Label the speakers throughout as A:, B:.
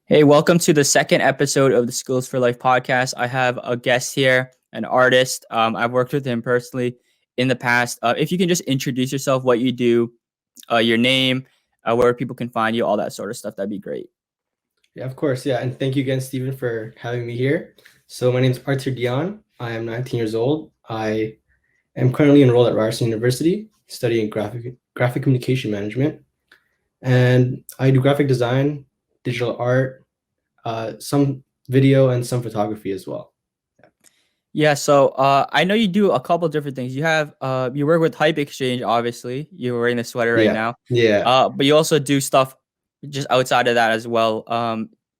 A: Hey, welcome to the second episode of the Skills for Life podcast. I have a guest here, an artist. I've worked with him personally in the past. If you can just introduce yourself, what you do, your name, where people can find you, all that sort of stuff, that'd be great.
B: Yeah, of course. Yeah. And thank you again, Stephen, for having me here. So my name is Artur Dion. I am 19 years old. I am currently enrolled at Ryerson University, studying graphic communication management. And I do graphic design, digital art, some video, and some photography as well.
A: Yeah, so I know you do a couple different things. You work with Hype Exchange, obviously. You're wearing the sweater right
B: Yeah.
A: now.
B: Yeah.
A: But you also do stuff just outside of that as well.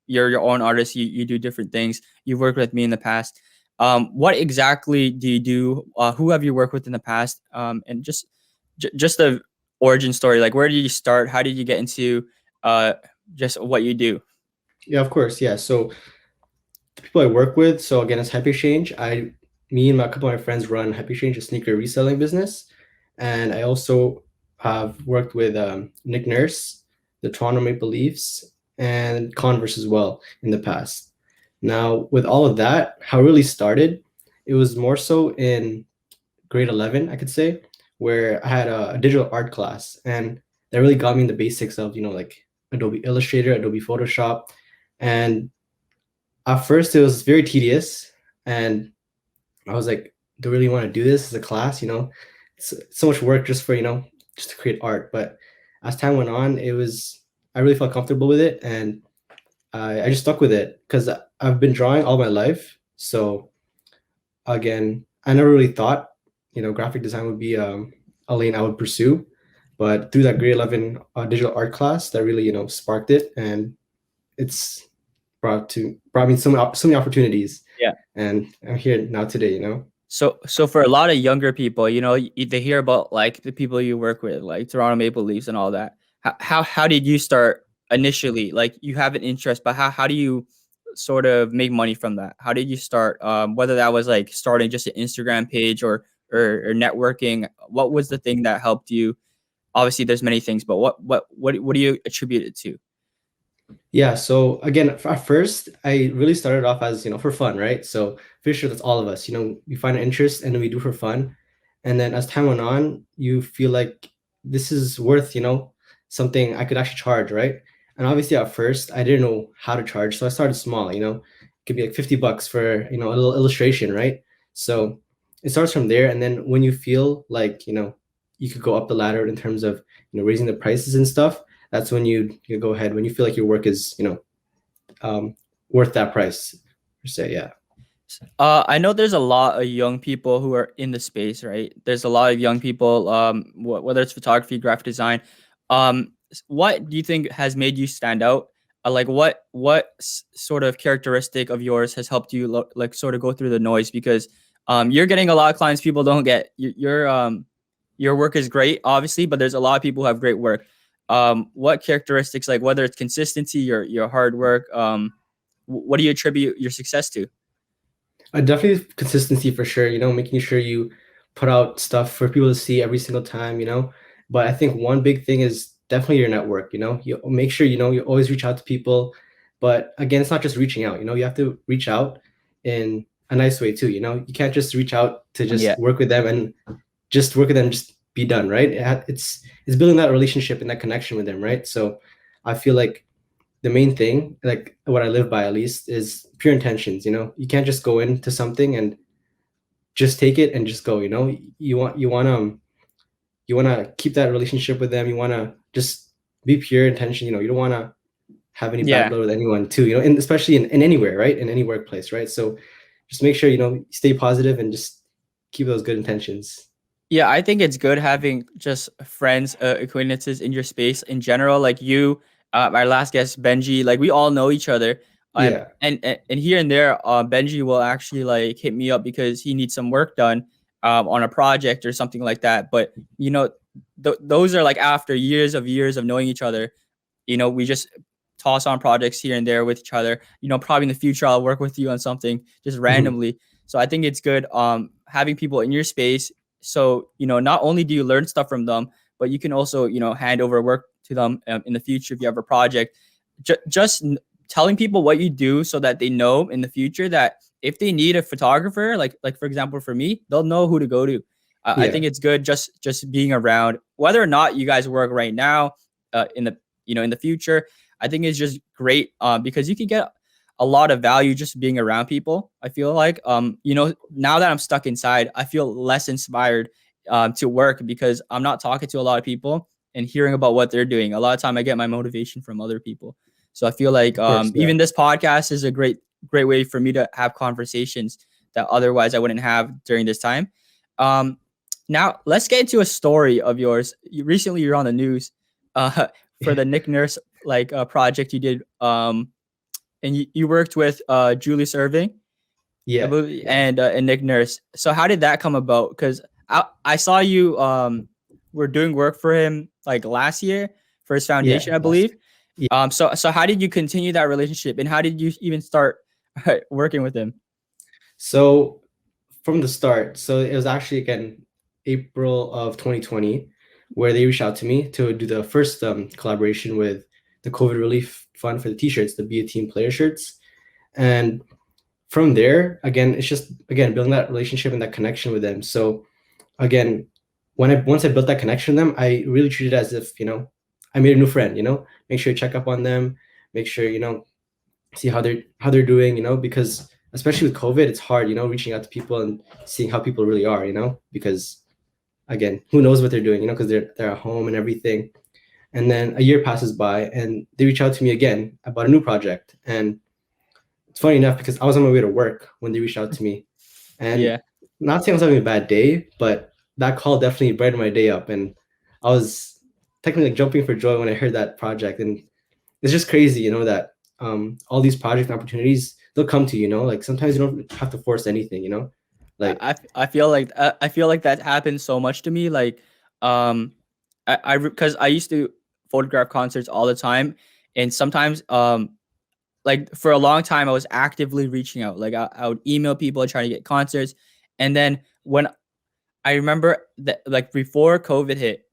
A: You're your own artist. You do different things. You've worked with me in the past. What exactly do you do? Who have you worked with in the past? And just the origin story. Like, where did you start? How did you get into uh, just what you do?
B: Yeah, of course. Yeah. So the people I work with, so again, it's Hype Exchange. Me and a couple of my friends run Hype Exchange, a sneaker reselling business. And I also have worked with Nick Nurse, the Toronto Maple Leafs, and Converse as well in the past. Now, with all of that, how it really started, it was more so in grade 11, I could say, where I had a digital art class. And that really got me in the basics of, like Adobe Illustrator, Adobe Photoshop. And at first, it was very tedious. And I was like, do I really want to do this as a class? It's so much work just for, just to create art. But as time went on, I really felt comfortable with it. And I just stuck with it because I've been drawing all my life. So again, I never really thought, graphic design would be a lane I would pursue. But through that grade 11 digital art class, that really, sparked it. And it's brought me so many opportunities.
A: Yeah.
B: And I'm here now today.
A: So for a lot of younger people, they hear about like the people you work with, like Toronto Maple Leafs and all that. How did you start initially? Like you have an interest, but how do you sort of make money from that? How did you start? Whether that was like starting just an Instagram page or networking, what was the thing that helped you? Obviously, there's many things, but what do you attribute it to?
B: Yeah, so again, at first, I really started off as, for fun, right? So for sure, that's all of us. We find an interest and then we do for fun. And then as time went on, you feel like this is worth, something I could actually charge, right? And obviously at first, I didn't know how to charge. So I started small, it could be like $50 for, a little illustration, right? So it starts from there. And then when you feel like, you could go up the ladder in terms of, raising the prices and stuff, that's when you go ahead when you feel like your work is um, worth that price per se. Yeah.
A: I know there's a lot of young people who are in the space, right? There's a lot of young people, whether it's photography, graphic design. What do you think has made you stand out? Like, what sort of characteristic of yours has helped you like sort of go through the noise? Because you're getting a lot of clients people don't get. Your work is great, obviously, but there's a lot of people who have great work. What characteristics, like whether it's consistency, your hard work, what do you attribute your success to?
B: Definitely consistency for sure. Making sure you put out stuff for people to see every single time. But I think one big thing is definitely your network. You make sure you always reach out to people. But again, it's not just reaching out. You have to reach out in a nice way too. You can't just reach out to
A: Yeah.
B: just work with them and just work with them, just be done, right? It's building that relationship and that connection with them, right? So I feel like the main thing, like what I live by at least, is pure intentions. You can't just go into something and just take it and just go. You want to keep that relationship with them. You want to just be pure intention. You don't want to have any bad
A: Yeah.
B: blood with anyone too. And especially in anywhere, right? In any workplace, right? So just make sure stay positive and just keep those good intentions.
A: Yeah, I think it's good having just friends, acquaintances in your space in general. Like you, our last guest, Benji, like we all know each other.
B: Yeah.
A: And here and there, Benji will actually like hit me up because he needs some work done on a project or something like that. But those are like after years of knowing each other. We just toss on projects here and there with each other. Probably in the future I'll work with you on something just
B: Mhm.
A: randomly. So I think it's good having people in your space. So not only do you learn stuff from them, but you can also hand over work to them in the future if you have a project. Just telling people what you do so that they know in the future that if they need a photographer, like for example for me, they'll know who to go to. I
B: Yeah,
A: think it's good just being around, whether or not you guys work right now, in the in the future. I think it's just great, because you can get a lot of value just being around people. I feel like, now that I'm stuck inside, I feel less inspired to work because I'm not talking to a lot of people and hearing about what they're doing. A lot of time I get my motivation from other people. So I feel like,
B: of course. Yeah,
A: even this podcast is a great way for me to have conversations that otherwise I wouldn't have during this time. Um, Now let's get into a story of yours. Recently you're on the news for the Nick Nurse project you did, and you worked with Julius Erving, I
B: yeah,
A: believe,
B: yeah,
A: and Nick Nurse. So how did that come about? Because I saw you were doing work for him like last year for his
B: yeah.
A: foundation, I
B: Last
A: believe.
B: year.
A: So how did you continue that relationship, and how did you even start working with him?
B: So from the start, so it was actually again April of 2020 where they reached out to me to do the first collaboration with the COVID relief fund for the t-shirts, the Be a Team player shirts. And from there, again, it's just again building that relationship and that connection with them. So again, once I built that connection with them, I really treated it as if, I made a new friend, make sure you check up on them, make sure, see how they're doing, because especially with COVID, it's hard, reaching out to people and seeing how people really are, because again, who knows what they're doing, because they're at home and everything. And then a year passes by and they reach out to me again about a new project. And it's funny enough because I was on my way to work when they reached out to me. And
A: Yeah.
B: not saying I was having a bad day, but that call definitely brightened my day up. And I was technically like jumping for joy when I heard that project. And it's just crazy, that all these project opportunities, they'll come to you, like sometimes you don't have to force anything, like
A: I feel like that happens so much to me. Like, because I used to photograph concerts all the time, and sometimes, like for a long time, I was actively reaching out. Like I would email people trying to get concerts, and then when I remember that, like before COVID hit,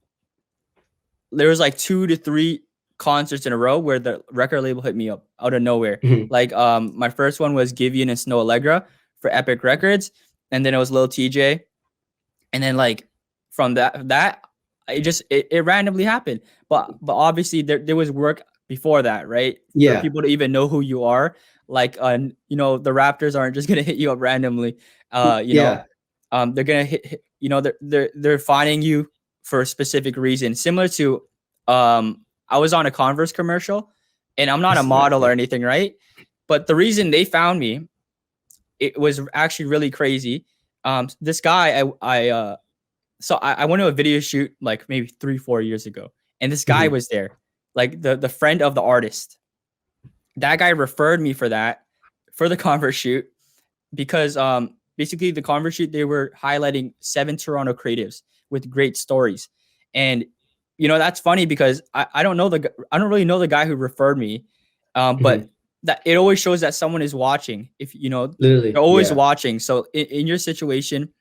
A: there was like 2 to 3 concerts in a row where the record label hit me up out of nowhere.
B: mhm,
A: Like, my first one was Givian and Snow Allegra for Epic Records, and then it was Lil TJ, and then like from that it randomly happened. But obviously there was work before that, right? For
B: yeah,
A: people to even know who you are. Like, the Raptors aren't just gonna hit you up randomly.
B: yeah,
A: They're gonna they're finding you for a specific reason. Similar to, I was on a Converse commercial, and I'm not a
B: smart,
A: model or
B: yeah,
A: anything, right? But the reason they found me, it was actually really crazy. This guy, I went to a video shoot like maybe 3-4 years ago, and this guy
B: mhm,
A: was there, like the friend of the artist. That guy referred me for the Converse shoot, because basically the Converse shoot, they were highlighting 7 Toronto creatives with great stories. And that's funny because I don't know I don't really know the guy who referred me,
B: mhm,
A: but that it always shows that someone is watching. If they're
B: literally,
A: always
B: yeah,
A: watching. So in your situation,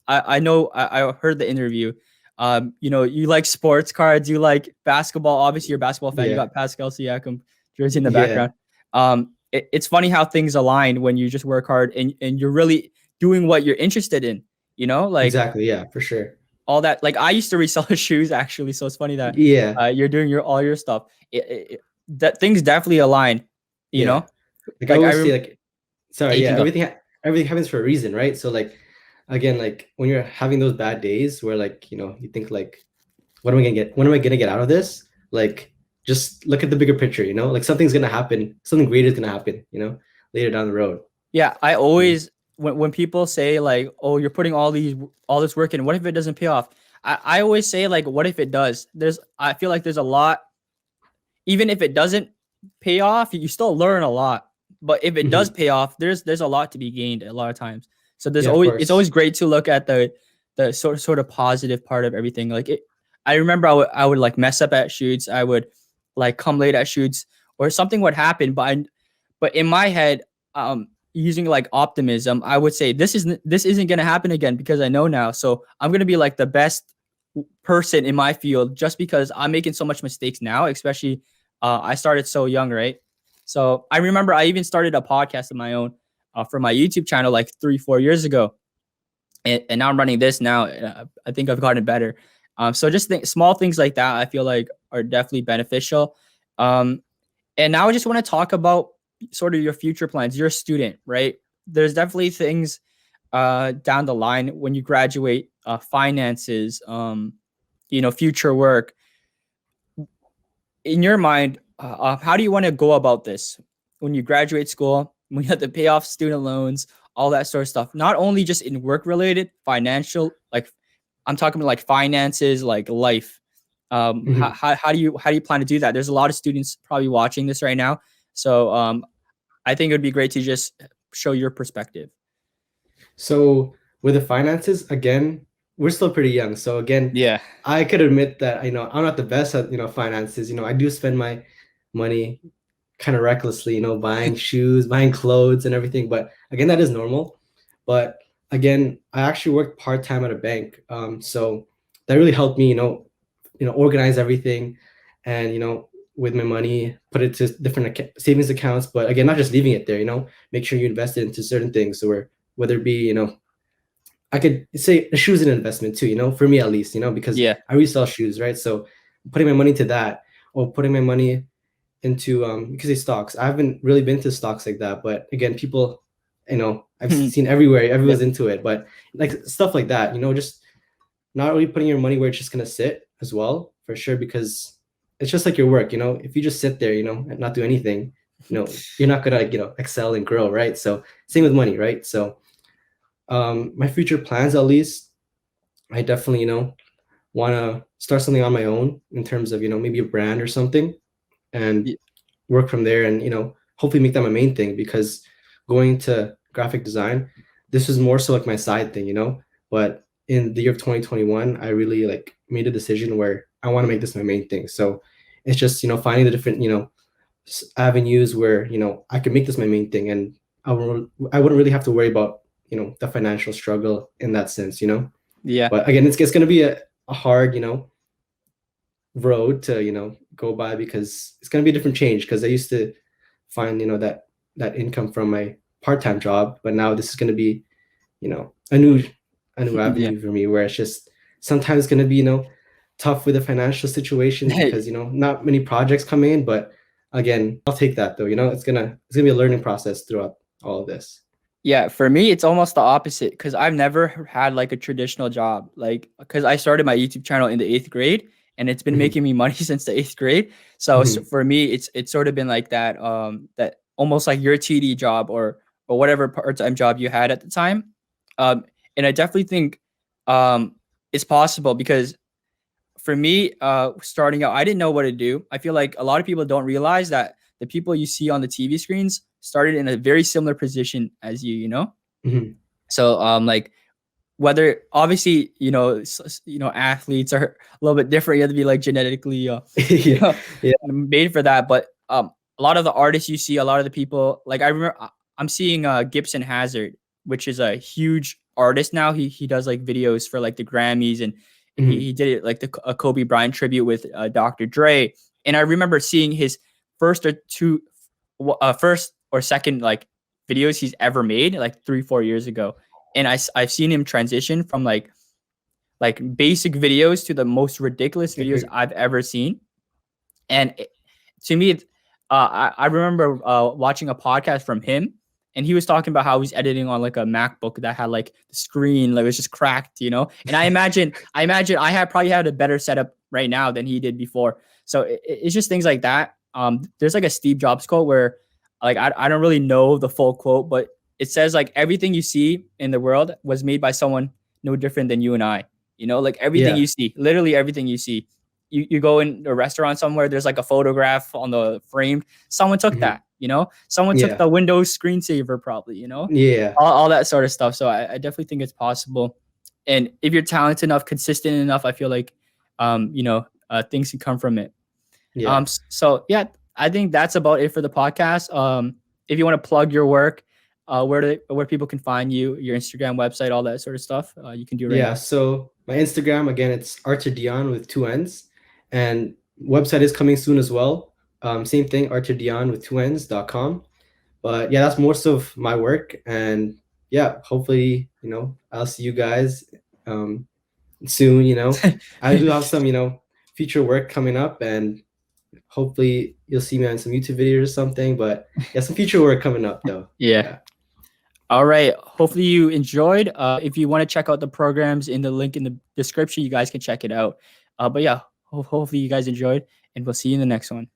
A: I know, I heard the interview. You like sports cards, you like basketball. Obviously, you're a basketball fan. You
B: yeah,
A: got Pascal Siakam jersey in the
B: yeah,
A: background. It's funny how things align when you just work hard and you're really doing what you're interested in. Like
B: exactly, yeah, for sure,
A: all that. Like I used to resell shoes actually, so it's funny that
B: yeah,
A: you're doing all your stuff. That things definitely align. You
B: yeah.
A: know,
B: Like I
A: like
B: always say, like, sorry,
A: you
B: yeah,
A: can go.
B: everything happens for a reason, right? So like, again, like when you're having those bad days where like, you think like, what am I gonna get out of this? Like, just look at the bigger picture, like something's gonna happen, something great is gonna happen, later down the road.
A: Yeah, I
B: Mm.
A: always, when people say like, "Oh, you're putting all this work in. What if it doesn't pay off?" I always say like, "What if it does?" I feel like there's a lot. Even if it doesn't pay off, you still learn a lot. But if it does
B: Mhm.
A: pay off, there's a lot to be gained a lot of times. So
B: Yeah, of
A: it's
B: course.
A: always great to look at the sort of positive part of everything. Like I remember I would like mess up at shoots. I would like come late at shoots, or something would happen. But in my head, using like optimism, I would say this isn't gonna happen again because I know now. So I'm gonna be like the best person in my field just because I'm making so much mistakes now, especially, I started so young, right? So I remember I even started a podcast of my own for my YouTube channel like 3-4 years ago, and now I'm running this now. I think I've gotten better. So just small things like that I feel like are definitely beneficial. Um, and now I just want to talk about sort of your future plans. You're a student, right? There's definitely things down the line when you graduate, finances, future work. In your mind, how do you want to go about this when you graduate school, when you have to pay off student loans, all that sort of stuff? Not only just in work related, financial, like I'm talking about like finances, like life.
B: Mhm.
A: How do you plan to do that? There's a lot of students probably watching this right now, so I think it would be great to just show your perspective.
B: So with the finances, again, we're still pretty young. So again,
A: Yeah.
B: I could admit that, I'm not the best at, finances. I do spend my money kind of recklessly, buying shoes, buying clothes and everything. But again, that is normal. But again, I actually worked part-time at a bank. So that really helped me, organize everything and, with my money, put it to different savings accounts. But again, not just leaving it there, make sure you invest it into certain things, or whether it be, I could say a shoes an investment too, for me at least, because
A: Yeah.
B: I resell shoes, right? So putting my money to that, or putting my money into you could say stocks. I haven't really been to stocks like that, but again, people, I've seen everywhere,
A: Yep.
B: everyone's into it, but like stuff like that, just not really putting your money where it's just gonna sit as well, for sure, because it's just like your work, if you just sit there, and not do anything, you're not gonna, excel and grow, right? So same with money, right? So my future plans, at least, I definitely, want to start something on my own in terms of, maybe a brand or something, and
A: Y-
B: work from there, and hopefully make that my main thing, because going to graphic design, this was more so like my side thing, but in the year of 2021, I really like made a decision where I want to make this my main thing. So it's just, finding the different, avenues where, I can make this my main thing, and I wouldn't really have to worry about, the financial struggle in that sense,
A: Yeah.
B: but again, it's going to be a hard, road to, go by, because it's going to be a different change, because I used to find, that income from my part-time job, but now this is going to be, a new
A: Yeah.
B: avenue for me, where it's just sometimes going to be, tough with the financial situation, because not many projects come in, but again, I'll take that though. It's gonna be a learning process throughout all of this.
A: Yeah, for me, it's almost the opposite because I've never had like a traditional job. Like, because I started my YouTube channel in the 8th grade, and it's been
B: Mhm.
A: making me money since the 8th grade. So
B: Mhm.
A: for me, it's sort of been like that, that almost like your TD job, or whatever part-time job you had at the time. Um, and I definitely think it's possible because for me, starting out, I didn't know what to do. I feel like a lot of people don't realize that the people you see on the TV screens started in a very similar position as you.
B: Mhm.
A: So, like whether obviously, athletes are a little bit different. You have to be like genetically, you
B: Yeah.
A: know,
B: Yeah.
A: made for that. But a lot of the artists you see, a lot of the people, like I remember, I'm seeing Gibson Hazard, which is a huge artist now. He does like videos for like the Grammys, and he
B: Mhm.
A: did it like a Kobe Bryant tribute with Dr. Dre. And I remember seeing his first or two, first or second like videos he's ever made, like 3-4 years ago. And I've seen him transition from like basic videos to the most ridiculous videos
B: Agree.
A: I've ever seen. And to me, I remember watching a podcast from him, and he was talking about how he's editing on like a MacBook that had like the screen like it was just cracked. And I imagine I have probably had a better setup right now than he did before. So it's just things like that. There's like a Steve Jobs quote where like I don't really know the full quote, but it says like everything you see in the world was made by someone no different than you and I. Like everything
B: Yeah.
A: you see, literally everything you see, you go in a restaurant somewhere, there's like a photograph on the frame. Someone took
B: Mhm.
A: that. Someone took
B: Yeah.
A: the Windows screensaver probably.
B: Yeah.
A: All that sort of stuff. So I definitely think it's possible. And if you're talented enough, consistent enough, I feel like, things can come from it.
B: Yeah.
A: So yeah, I think that's about it for the podcast. If you want to plug your work, where people can find you, your Instagram, website, all that sort of stuff, you can do right
B: Yeah.
A: now.
B: So my Instagram, again, it's Artur Dion with two N's, and website is coming soon as well. Same thing, arturdion with 2 N's.com. But yeah, that's most of my work. And yeah, hopefully, I'll see you guys soon. I do have some, future work coming up, and hopefully you'll see me on some YouTube videos or something. But yeah, some future work coming up though.
A: Yeah.
B: Yeah.
A: All right. Hopefully you enjoyed. If you want to check out the programs in the link in the description, you guys can check it out. But yeah, hopefully you guys enjoyed, and we'll see you in the next one.